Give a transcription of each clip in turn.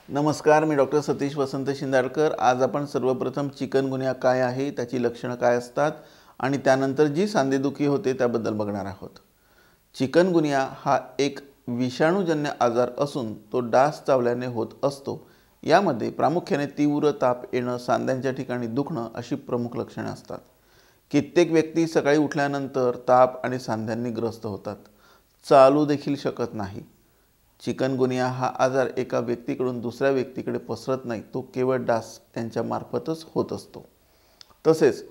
नमस्कार, मी डॉक्टर सतीश वसंत शिंदाडकर। आज आपण सर्वप्रथम चिकनगुनिया काय आहे, त्याची लक्षणं काय असतात आणि त्यानंतर जी सांधेदुखी होते त्याबद्दल बघणार आहोत। चिकनगुनिया हा एक विषाणूजन्य आजार असून तो डास चावल्याने होत असतो। यामध्ये प्रामुख्याने तीव्र ताप येणं, सांध्यांच्या ठिकाणी दुखणं अशी प्रमुख लक्षणे असतात। कित्येक व्यक्ती सकाळी उठल्यानंतर ताप आणि सांध्यांनी ग्रस्त होतात, चालू देखील शकत नाही। चिकनगुनिया हा आजार एका व्यक्तीकडून दुसऱ्या व्यक्तीकडे पसरत नाही, तो केवळ डास यांच्या मार्फतच होत असतो। तसेच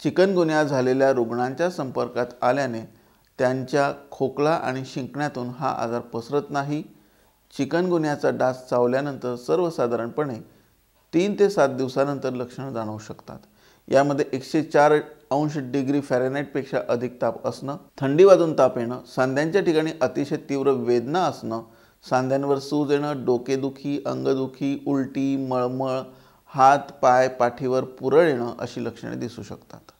चिकनगुनिया झालेल्या रुग्णांच्या संपर्कात आल्याने त्यांच्या खोकला आणि शिंकण्यातून हा आजार पसरत नाही। चिकनगुनियाचा डास चावल्यानंतर सर्वसाधारणपणे 3 ते 7 दिवसानंतर लक्षणे जाणवू शकतात। यामध्ये 104° पेक्षा अधिक ताप असणं, थंडी वाजून ताप येणं, सांध्यांच्या ठिकाणी अतिशय तीव्र वेदना असणं, सांध्यांवर सूज येणं, डोकेदुखी, अंगदुखी, उलटी, मळमळ, हात पाय पाठीवर पुरळ येणं अशी लक्षणे दिसू शकतात।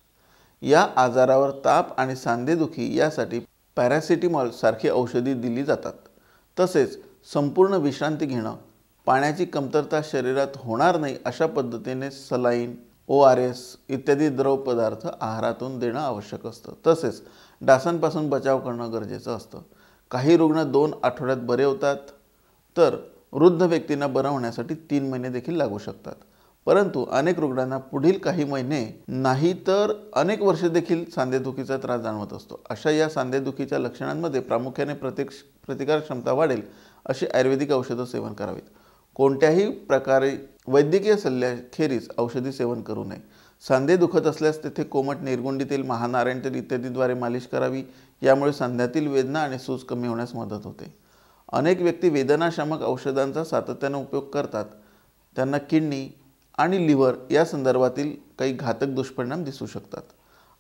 या आजारावर ताप आणि सांधेदुखी यासाठी पॅरासिटामॉल सारखी औषधी दिली जातात। तसेच संपूर्ण विश्रांती घेणं, पाण्याची कमतरता शरीरात होणार नाही अशा पद्धतीने सलाईन, ORS इत्यादी द्रव पदार्थ आहारातून देणं आवश्यक असतं। तसेच डासांपासून बचाव करणं गरजेचं असतं। काही रुग्ण 2 आठवड्यात बरे होतात, तर वृद्ध व्यक्तींना बरं होण्यासाठी 3 महिने देखील लागू शकतात। परंतु अनेक रुग्णांना पुढील काही महिने नाही तर अनेक वर्षे देखील सांधेदुखीचा त्रास जाणवत असतो। अशा या सांधेदुखीच्या लक्षणांमध्ये प्रामुख्याने प्रतिकार क्षमता वाढेल अशी आयुर्वेदिक औषधं सेवन करावीत। कोणत्याही प्रकारे वैद्यकीय सल्ल्याखेरीज औषधी सेवन करू नये। सांधे दुखत असल्यास तेथे कोमट निर्गुंडी तेल, महानारायण तेल इत्यादीद्वारे मालिश करावी। यामुळे सांध्यातील वेदना आणि सूज कमी होण्यास मदत होते। अनेक व्यक्ती वेदनाशामक औषधांचा सातत्याने उपयोग करतात, त्यांना किडनी आणि लिव्हर या संदर्भातील काही घातक दुष्परिणाम दिसू शकतात।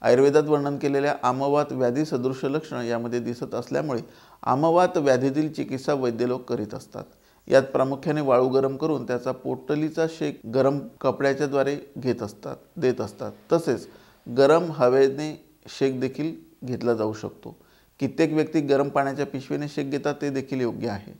आयुर्वेदात वर्णन केलेल्या आमवात व्याधी सदृश लक्षणं यामध्ये दिसत असल्यामुळे आमवात व्याधीतील चिकित्सा वैद्य लोक करीत असतात। यात प्रामुख्याने वाळू गरम करून त्याचा पोटलीचा शेक गरम कपड्याच्या द्वारे देत असतात। तसेच गरम हवेने शेक देखील घेतला जाऊ शकतो। कित्येक व्यक्ती गरम पाण्याच्या पिशवीने शेक घेतात, ते देखील योग्य आहे।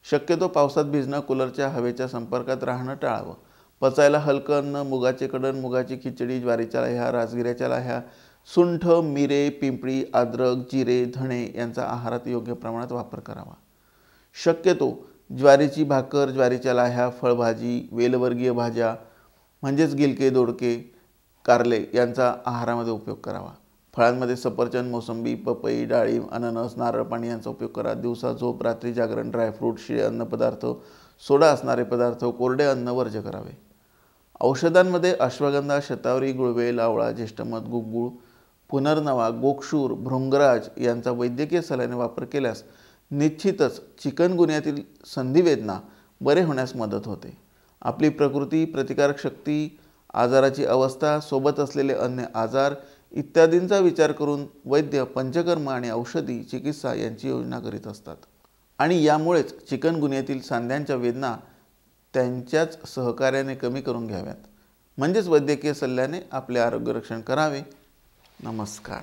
शक्यतो पावसात भिजणं, कूलरच्या हवेच्या संपर्कात राहणं टाळावं। पचायला हलकं अन्न, मुगाचे कडण, मुगाची खिचडी, ज्वारीच्या लाह्या, राजगिऱ्याच्या लाह्या, सुंठ, मिरे, पिंपळी, अद्रक, जिरे, धणे यांचा आहारात योग्य प्रमाणात वापर करावा। शक्यतो ज्वारीची भाकर, ज्वारीच्या लाह्या, फळभाजी, वेलवर्गीय भाज्या म्हणजेच गिलके, दोडके, कारले यांचा आहारामध्ये उपयोग करावा। फळांमध्ये सफरचंद, मोसंबी, पपई, डाळिंब, अननस, नारळ पाणी यांचा उपयोग करा। दिवसा झोप, रात्री जागरण, ड्रायफ्रूट, शिळे अन्नपदार्थ, सोडा असणारे पदार्थ, कोरडे अन्न वर्ज्य करावे। औषधांमध्ये अश्वगंधा, शतावरी, गुळवेल, आवळा, ज्येष्ठमध, गुग्गुळ, पुनर्नवा, गोक्षूर, भृंगराज यांचा वैद्यकीय सल्ल्याने वापर केल्यास निश्चितच चिकनगुनियातील संधिवेदना बरे होण्यास मदत होते। आपली प्रकृती, प्रतिकारक शक्ती, आजाराची अवस्था, सोबत असलेले अन्य आजार इत्यादींचा विचार करून वैद्य पंचकर्म आणि औषधी चिकित्सा यांची योजना करीत असतात। आणि यामुळेच चिकनगुनियातील सांध्यांच्या वेदना त्यांच्याच सहकार्याने कमी करून घ्याव्यात। म्हणजेच वैद्यकीय सल्ल्याने आपले आरोग्य रक्षण करावे। नमस्कार।